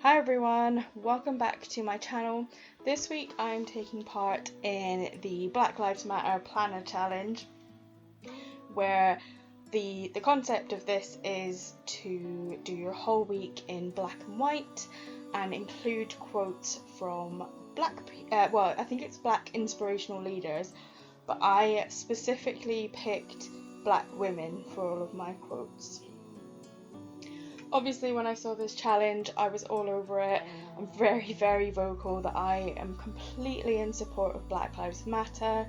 Hi everyone, welcome back to my channel. This week I'm taking part in the Black Lives Matter Planner Challenge, where the concept of this is to do your whole week in black and white and include quotes from I think it's black inspirational leaders, but I specifically picked black women for all of my quotes. Obviously, when I saw this challenge, I was all over it. I'm very vocal that I am completely in support of Black Lives Matter.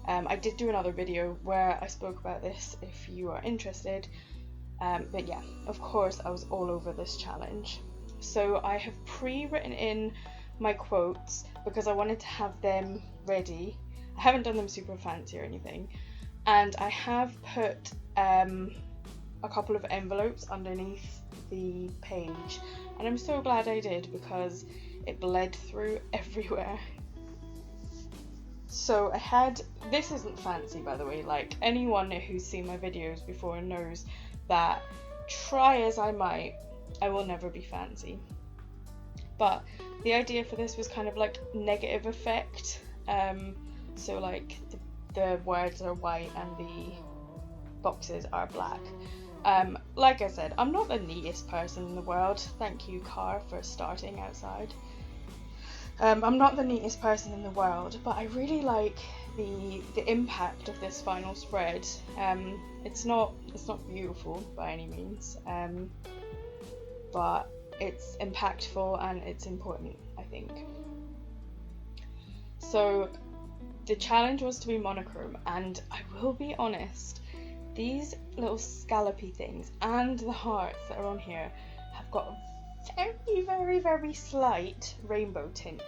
I did do another video where I spoke about this if you are interested. But yeah, of course I was all over this challenge. So I have pre-written in my quotes because I wanted to have them ready. I haven't done them super fancy or anything. And I have put a couple of envelopes underneath the page, and I'm so glad I did because it bled through everywhere. So I had, this isn't fancy by the way, like anyone who's seen my videos before knows that try as I might, I will never be fancy. But the idea for this was kind of like negative effect, so like the words are white and the boxes are black. Like I said, I'm not the neatest person in the world. Thank you, car, for starting outside. I'm not the neatest person in the world, but I really like the impact of this final spread. It's not beautiful by any means, but it's impactful and it's important, I think. So the challenge was to be monochrome, and I will be honest, these little scallopy things and the hearts that are on here have got a very slight rainbow tint.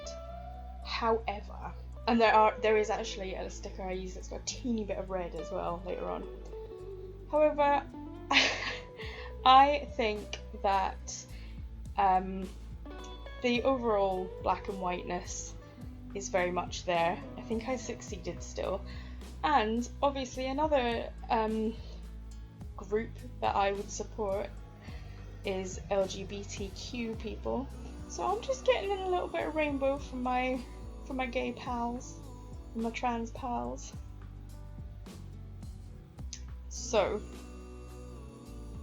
However, and there is actually a sticker I use that's got a teeny bit of red as well later on. However, I think that the overall black and whiteness is very much there. I think I succeeded still. And obviously another group that I would support is LGBTQ people. So I'm just getting in a little bit of rainbow from my gay pals, and my trans pals. So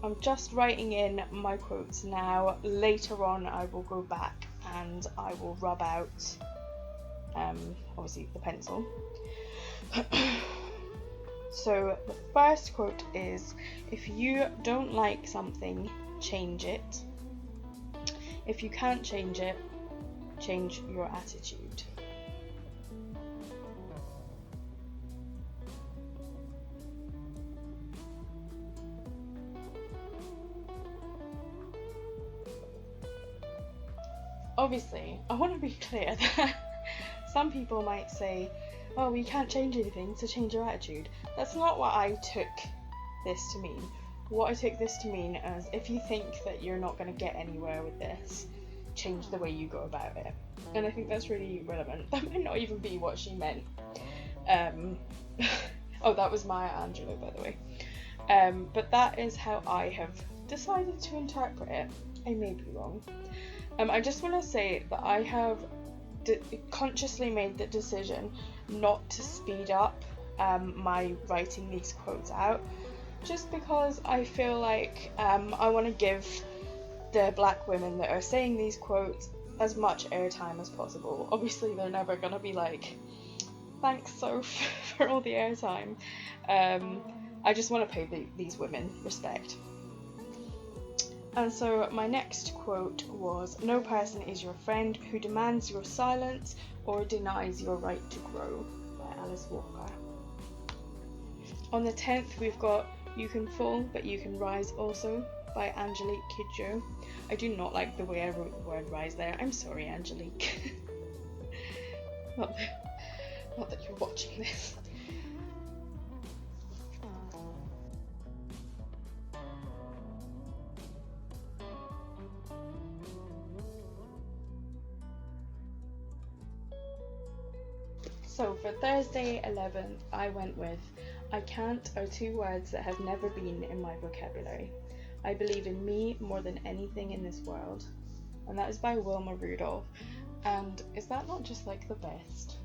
I'm just writing in my quotes now. Later on I will go back and I will rub out obviously the pencil. So the first quote is, if you don't like something, change it. If you can't change it, change your attitude. Obviously, I want to be clear that some people might say, oh, you can't change anything, so change your attitude. That's not what I took this to mean. What I took this to mean is, if you think that you're not going to get anywhere with this, change the way you go about it. And I think that's really relevant. That might not even be what she meant. Oh, that was Maya Angelou, by the way. But that is how I have decided to interpret it. I may be wrong. I just want to say that I have consciously made the decision not to speed up my writing these quotes out, just because I feel like I want to give the black women that are saying these quotes as much airtime as possible. Obviously they're never gonna be like, thanks Soph for all the airtime. I just want to pay these women respect. And so my next quote was, no person is your friend who demands your silence or denies your right to grow, by Alice Walker. On the 10th we've got You Can Fall But You Can Rise Also, by Angelique Kidjo. I do not like the way I wrote the word rise there. I'm sorry, Angelique. not that you're watching this. So for Thursday 11th, I went with, I can't are two words that have never been in my vocabulary. I believe in me more than anything in this world. and that is by Wilma Rudolph. And is that not just like the best?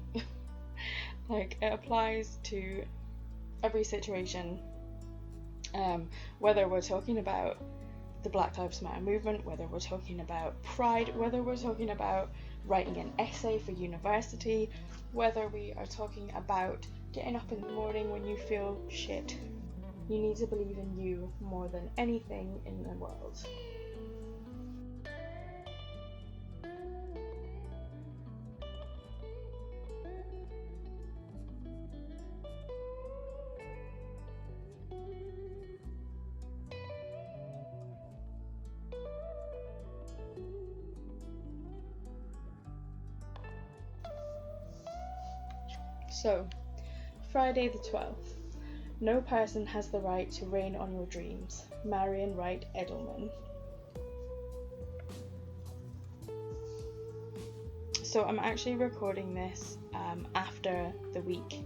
Like, it applies to every situation, whether we're talking about the Black Lives Matter movement, whether we're talking about pride, whether we're talking about writing an essay for university, whether we are talking about getting up in the morning when you feel shit. You need to believe in you more than anything in the world. So, Friday the 12th. No person has the right to rain on your dreams. Marion Wright Edelman. So I'm actually recording this after the week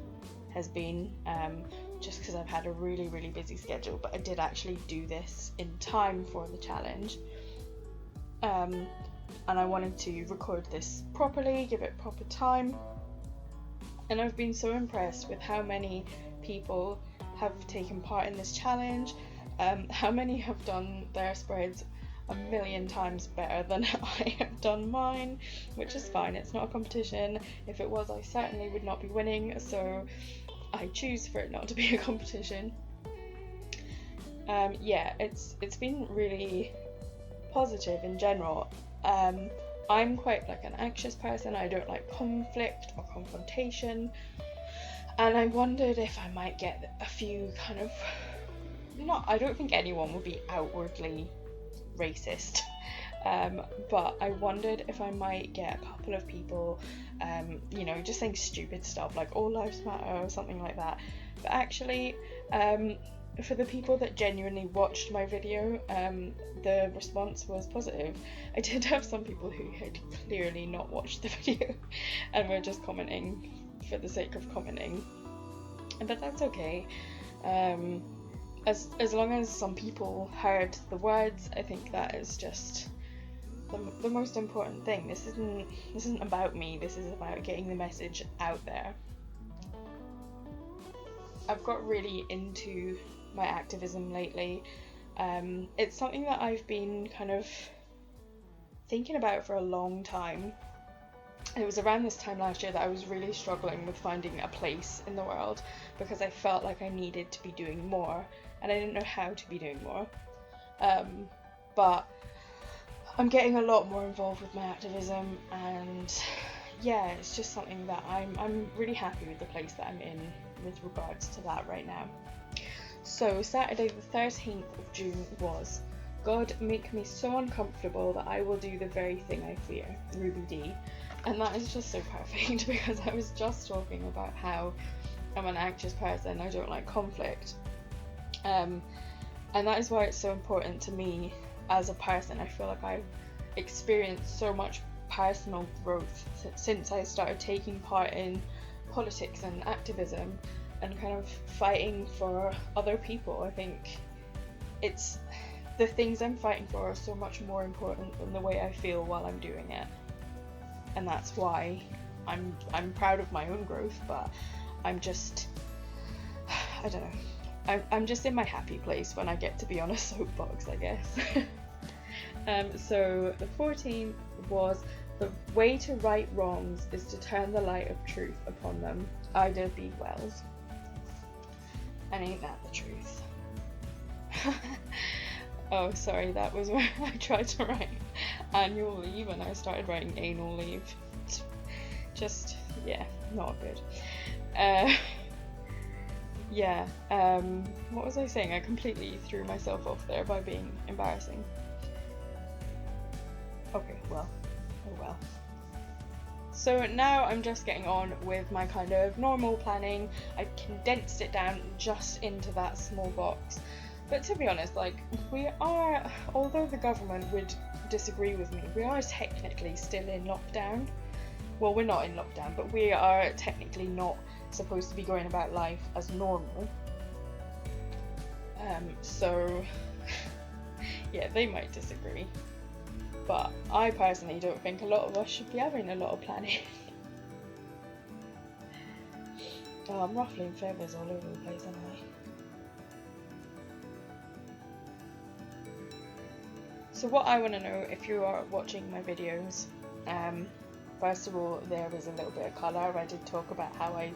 has been, just because I've had a really, really busy schedule, but I did actually do this in time for the challenge. And I wanted to record this properly, give it proper time. And I've been so impressed with how many people have taken part in this challenge, how many have done their spreads a million times better than I have done mine, which is fine, it's not a competition. If it was, I certainly would not be winning, so I choose for it not to be a competition. Yeah, it's been really positive in general. I'm quite like an anxious person. I don't like conflict or confrontation, and I wondered if I might get a few kind of, I don't think anyone would be outwardly racist, but I wondered if I might get a couple of people, just saying stupid stuff like all lives matter or something like that. But actually, for the people that genuinely watched my video, the response was positive. I did have some people who had clearly not watched the video and were just commenting for the sake of commenting, but that's okay. As long as some people heard the words, I think that is just the most important thing. This isn't about me. This is about getting the message out there. I've got really into my activism lately. It's something that I've been kind of thinking about for a long time. It was around this time last year that I was really struggling with finding a place in the world, because I felt like I needed to be doing more and I didn't know how to be doing more. But I'm getting a lot more involved with my activism, and yeah, it's just something that I'm really happy with the place that I'm in with regards to that right now. So Saturday the 13th of June was God make me so uncomfortable that I will do the very thing I fear, Ruby D. And that is just so perfect, because I was just talking about how I'm an anxious person, I don't like conflict. And that is why it's so important to me as a person. I feel like I've experienced so much personal growth since I started taking part in politics and activism and kind of fighting for other people. I think it's the things I'm fighting for are so much more important than the way I feel while I'm doing it, and that's why I'm proud of my own growth. But I'm just, I don't know, I'm just in my happy place when I get to be on a soapbox, I guess. So the 14th was the way to right wrongs is to turn the light of truth upon them, Ida B. Wells. And ain't that the truth? Oh, sorry, that was where I tried to write annual leave and I started writing anal leave. Just, yeah, not good. What was I saying? I completely threw myself off there by being embarrassing. Okay, well, oh well. So now I'm just getting on with my kind of normal planning. I've condensed it down just into that small box. But to be honest, like, we are, although the government would disagree with me, we are technically still in lockdown. Well, we're not in lockdown, but we are technically not supposed to be going about life as normal. So, yeah, they might disagree. but I personally don't think a lot of us should be having a lot of planning. Oh, I'm ruffling feathers all over the place, aren't I? So what I want to know, if you are watching my videos, first of all, there is a little bit of colour. I did talk about how I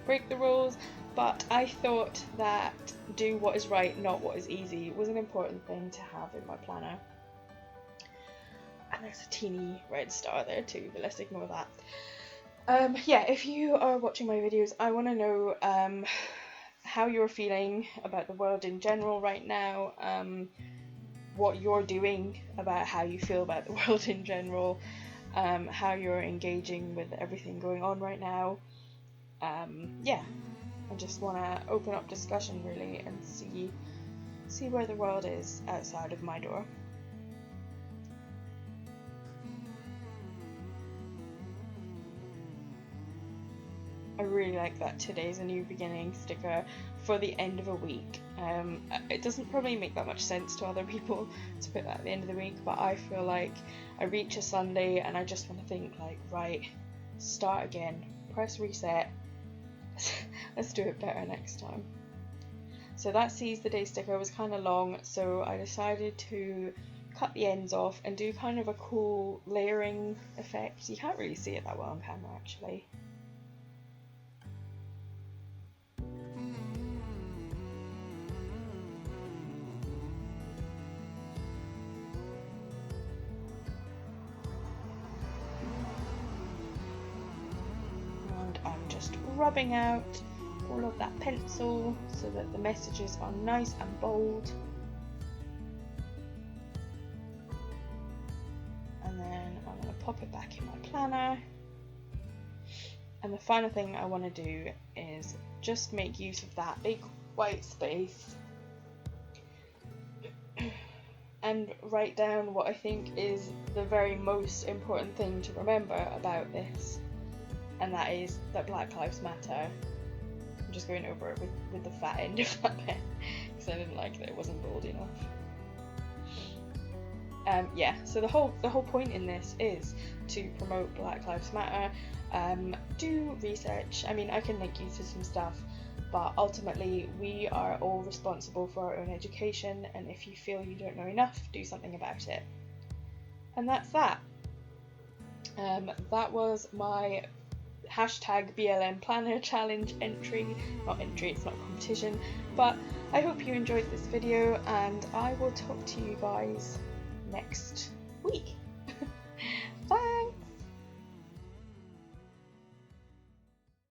break the rules, but I thought that do what is right, not what is easy, was an important thing to have in my planner. And there's a teeny red star there too, but let's ignore that. Yeah, if you are watching my videos, I want to know how you're feeling about the world in general right now, what you're doing about how you feel about the world in general, how you're engaging with everything going on right now. Yeah, I just want to open up discussion really and see where the world is outside of my door. I really like that today's a new beginning sticker for the end of a week. It doesn't probably make that much sense to other people to put that at the end of the week, but I feel like I reach a Sunday and I just want to think like, right, start again, press reset, let's do it better next time. So that Seize the Day sticker was kind of long, so I decided to cut the ends off and do kind of a cool layering effect. You can't really see it that well on camera actually. I'm just rubbing out all of that pencil so that the messages are nice and bold. And then I'm going to pop it back in my planner. And the final thing I want to do is just make use of that big white space and write down what I think is the very most important thing to remember about this. And that is that Black Lives Matter. I'm just going over it with the fat end of that pen because I didn't like that it wasn't bold enough. Yeah, so the whole point in this is to promote Black Lives Matter. Do research. I mean, I can link you to some stuff, but ultimately we are all responsible for our own education, and if you feel you don't know enough, do something about it. And that's that. That was my hashtag BLM planner challenge entry. Not entry, it's not a competition, but I hope you enjoyed this video and I will talk to you guys next week.